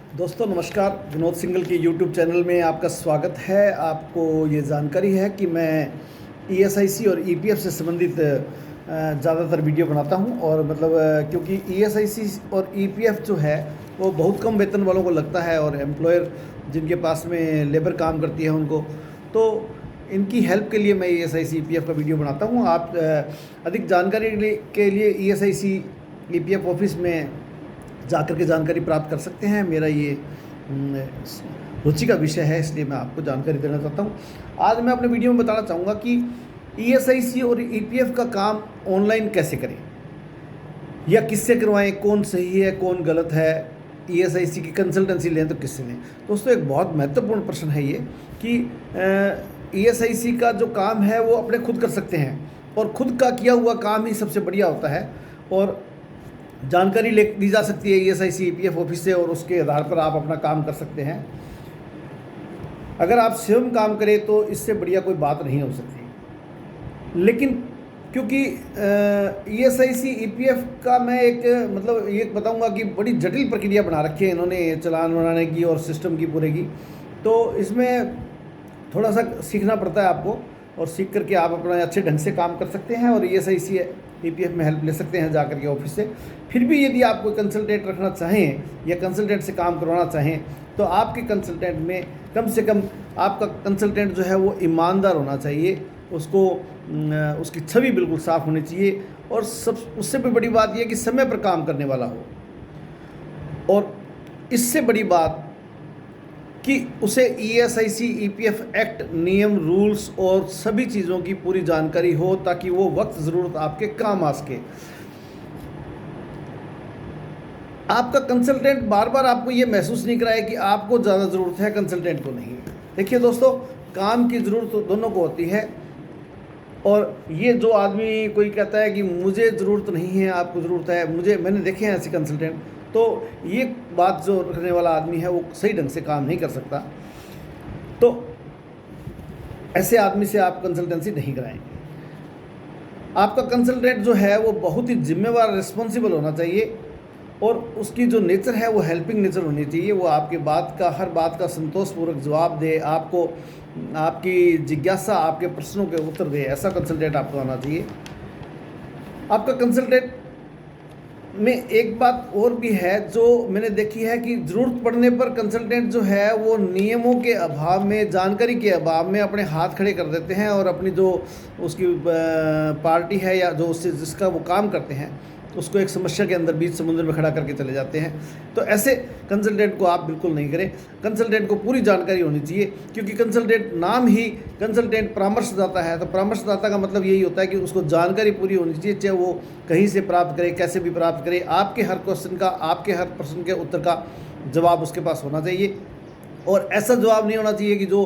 दोस्तों नमस्कार। विनोद सिंगल के यूट्यूब चैनल में आपका स्वागत है। आपको ये जानकारी है कि मैं ईएसआईसी और ईपीएफ से संबंधित ज़्यादातर वीडियो बनाता हूं और क्योंकि ईएसआईसी और ईपीएफ जो है वो बहुत कम वेतन वालों को लगता है और एम्प्लॉयर जिनके पास में लेबर काम करती है उनको, तो इनकी हेल्प के लिए मैं ईएसआईसी ईपीएफ का वीडियो बनाता हूं। आप अधिक जानकारी के लिए ईएसआईसी ईपीएफ ऑफिस में जाकर के जानकारी प्राप्त कर सकते हैं। मेरा ये रुचि का विषय है, इसलिए मैं आपको जानकारी देना चाहता हूँ। आज मैं अपने वीडियो में बताना चाहूँगा कि ईएसआईसी और ईपीएफ का काम ऑनलाइन कैसे करें या किससे करवाएं, कौन सही है कौन गलत है, ईएसआईसी की कंसल्टेंसी लें तो किससे लें। दोस्तों एक बहुत महत्वपूर्ण प्रश्न है ये कि ईएसआईसी का जो काम है वो अपने खुद कर सकते हैं और खुद का किया हुआ काम ही सबसे बढ़िया होता है और जानकारी ली जा सकती है ईएसआईसी ईपीएफ ऑफिस से और उसके आधार पर आप अपना काम कर सकते हैं। अगर आप स्वयं काम करें तो इससे बढ़िया कोई बात नहीं हो सकती। लेकिन क्योंकि ईएसआईसी ईपीएफ का मैं ये बताऊंगा कि बड़ी जटिल प्रक्रिया बना रखी है इन्होंने चालान बनाने की और सिस्टम की पूरे की, तो इसमें थोड़ा सा सीखना पड़ता है आपको और सीख करके आप अपना अच्छे ढंग से काम कर सकते हैं और ईएसआईसी ईपीएफ में हेल्प ले सकते हैं जाकर के ऑफिस से। फिर भी यदि आप कोई कंसल्टेंट रखना चाहें या कंसल्टेंट से काम करवाना चाहें तो आपके कंसल्टेंट में कम से कम आपका कंसल्टेंट जो है वो ईमानदार होना चाहिए, उसकी छवि बिल्कुल साफ़ होनी चाहिए और उससे भी बड़ी बात यह कि समय पर काम करने वाला हो और इससे बड़ी बात कि उसे ईएसआईसी ईपीएफ एक्ट, नियम, रूल्स और सभी चीज़ों की पूरी जानकारी हो ताकि वो वक्त ज़रूरत आपके काम आ सके। आपका कंसल्टेंट बार बार आपको ये महसूस नहीं कराए कि आपको ज़्यादा ज़रूरत है, कंसल्टेंट को नहीं। देखिए दोस्तों, काम की ज़रूरत तो दोनों को होती है और ये जो आदमी कोई कहता है कि मुझे ज़रूरत नहीं है, आपको ज़रूरत है, मैंने देखे हैं ऐसे कंसल्टेंट, तो ये बात जो रखने वाला आदमी है वो सही ढंग से काम नहीं कर सकता। तो ऐसे आदमी से आप कंसल्टेंसी नहीं कराएंगे। आपका कंसल्टेंट जो है वो बहुत ही जिम्मेवार, रिस्पॉन्सिबल होना चाहिए और उसकी जो नेचर है वो हेल्पिंग नेचर होनी चाहिए। वो आपके हर बात का संतोषपूर्वक जवाब दे, आपको आपकी जिज्ञासा, आपके प्रश्नों के उत्तर दे, ऐसा कंसल्टेंट आपको आना चाहिए। आपका कंसल्टेंट में एक बात और भी है जो मैंने देखी है कि ज़रूरत पड़ने पर कंसल्टेंट जो है वो नियमों के अभाव में, जानकारी के अभाव में अपने हाथ खड़े कर देते हैं और अपनी जो उसकी पार्टी है या जो उससे जिसका वो काम करते हैं उसको एक समस्या के अंदर बीच समुद्र में खड़ा करके चले जाते हैं। तो ऐसे कंसल्टेंट को आप बिल्कुल नहीं करें। कंसल्टेंट को पूरी जानकारी होनी चाहिए क्योंकि कंसल्टेंट नाम ही कंसल्टेंट परामर्शदाता है, तो परामर्शदाता का मतलब यही होता है कि उसको जानकारी पूरी होनी चाहिए, चाहे वो कहीं से प्राप्त करे, कैसे भी प्राप्त करे। आपके हर क्वेश्चन का, आपके हर प्रश्न के उत्तर का जवाब उसके पास होना चाहिए और ऐसा जवाब नहीं होना चाहिए कि जो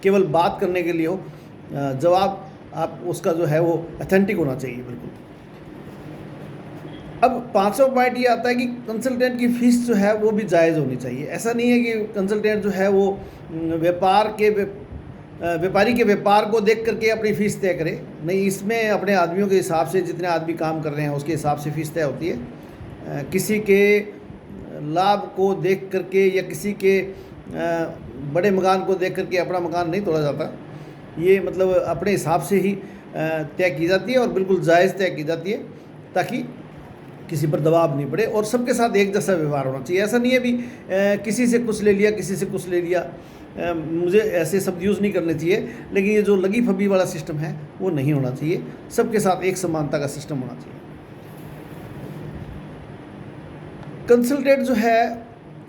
केवल बात करने के लिए हो। जवाब आप उसका जो है वो ऑथेंटिक होना चाहिए बिल्कुल। अब 5वां पॉइंट ये आता है कि कंसल्टेंट की फ़ीस जो है वो भी जायज़ होनी चाहिए। ऐसा नहीं है कि कंसल्टेंट जो है वो व्यापारी के व्यापार को देख करके अपनी फ़ीस तय करे। नहीं, इसमें अपने आदमियों के हिसाब से, जितने आदमी काम कर रहे हैं उसके हिसाब से फ़ीस तय होती है। किसी के लाभ को देख करके या किसी के बड़े मकान को देख करके अपना मकान नहीं तोड़ा जाता। ये अपने हिसाब से ही तय की जाती है और बिल्कुल जायज़ तय की जाती है ताकि किसी पर दबाव नहीं पड़े और सबके साथ एक जैसा व्यवहार होना चाहिए। ऐसा नहीं है भी किसी से कुछ ले लिया, किसी से कुछ ले लिया। मुझे ऐसे शब्द यूज़ नहीं करने चाहिए, लेकिन ये जो लगी फबी वाला सिस्टम है वो नहीं होना चाहिए। सबके साथ एक समानता का सिस्टम होना चाहिए। कंसल्टेंट जो है,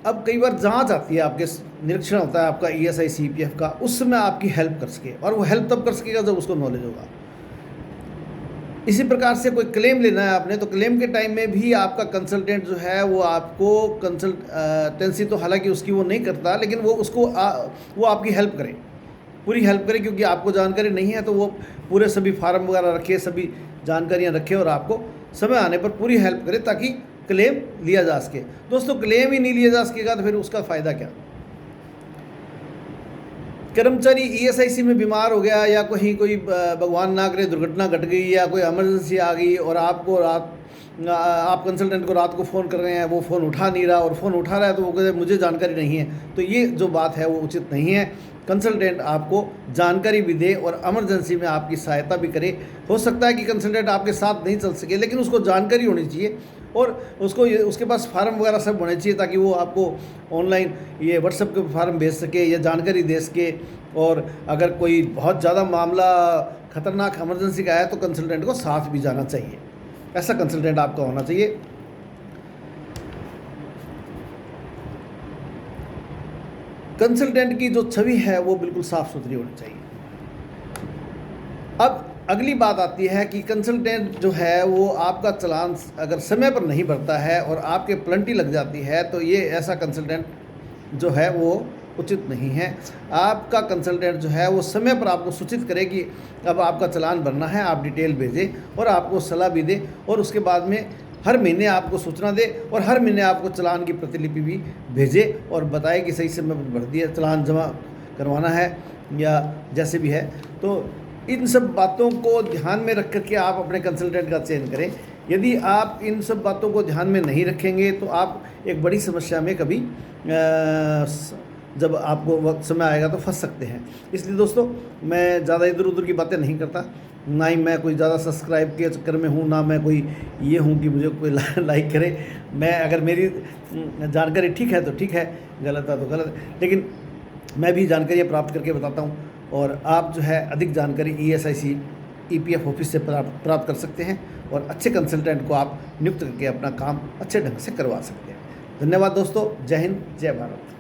अब कई बार जांच आती है, आपके निरीक्षण होता है आपका ईएसआईसी ईपीएफ का, उस समय आपकी हेल्प कर सके और वो हेल्प तब कर सकेगा जब उसको नॉलेज होगा। इसी प्रकार से कोई क्लेम लेना है आपने, तो क्लेम के टाइम में भी आपका कंसल्टेंट जो है वो आपको कंसल्टेंसी तो हालांकि उसकी वो नहीं करता, लेकिन वो आपकी हेल्प करे, पूरी हेल्प करे, क्योंकि आपको जानकारी नहीं है तो वो पूरे सभी फार्म वगैरह रखे, सभी जानकारियाँ रखे और आपको समय आने पर पूरी हेल्प करे ताकि क्लेम लिया जा सके। दोस्तों, क्लेम ही नहीं लिया जा सकेगा तो फिर उसका फ़ायदा क्या। कर्मचारी ईएसआईसी में बीमार हो गया या कहीं कोई भगवान ना करे दुर्घटना घट गई या कोई इमरजेंसी आ गई और आपको आप कंसल्टेंट को रात को फ़ोन कर रहे हैं, वो फ़ोन उठा नहीं रहा और फ़ोन उठा रहा है तो वो कहते हैं मुझे जानकारी नहीं है, तो ये जो बात है वो उचित नहीं है। कंसल्टेंट आपको जानकारी भी दे और इमरजेंसी में आपकी सहायता भी करे। हो सकता है कि कंसल्टेंट आपके साथ नहीं चल सके, लेकिन उसको जानकारी होनी चाहिए और उसके पास फार्म वगैरह सब होने चाहिए ताकि वो आपको ऑनलाइन ये व्हाट्सएप के फार्म भेज सके या जानकारी दे सके। और अगर कोई बहुत ज़्यादा मामला खतरनाक इमरजेंसी का है तो कंसल्टेंट को साथ भी जाना चाहिए। ऐसा कंसल्टेंट आपका होना चाहिए। कंसल्टेंट की जो छवि है वो बिल्कुल साफ़ सुथरी होनी चाहिए। अब अगली बात आती है कि कंसल्टेंट जो है वो आपका चालान अगर समय पर नहीं भरता है और आपके प्लंटी लग जाती है तो ये ऐसा कंसल्टेंट जो है वो उचित नहीं है। आपका कंसल्टेंट जो है वो समय पर आपको सूचित करे कि अब आपका चालान भरना है, आप डिटेल भेजें और आपको सलाह भी दे और उसके बाद में हर महीने आपको सूचना दे और हर महीने आपको चालान की प्रतिलिपि भी भेजे और बताए कि सही समय पर भर दिया चालान जमा करवाना है या जैसे भी है। तो इन सब बातों को ध्यान में रख करके आप अपने कंसल्टेंट का चयन करें। यदि आप इन सब बातों को ध्यान में नहीं रखेंगे तो आप एक बड़ी समस्या में कभी जब आपको वक्त समय आएगा तो फंस सकते हैं। इसलिए दोस्तों मैं ज़्यादा इधर उधर की बातें नहीं करता, ना ही मैं कोई ज़्यादा सब्सक्राइब के चक्कर में हूँ, ना मैं कोई ये हूँ कि मुझे कोई लाइक करे। मैं अगर मेरी जानकारी ठीक है तो ठीक है, गलत है तो गलत है, लेकिन मैं भी जानकारियाँ प्राप्त करके बताता हूँ। और आप जो है अधिक जानकारी ईएसआईसी ईपीएफ ऑफिस से प्राप्त कर सकते हैं और अच्छे कंसल्टेंट को आप नियुक्त करके अपना काम अच्छे ढंग से करवा सकते हैं। धन्यवाद दोस्तों। जय हिंद, जय भारत।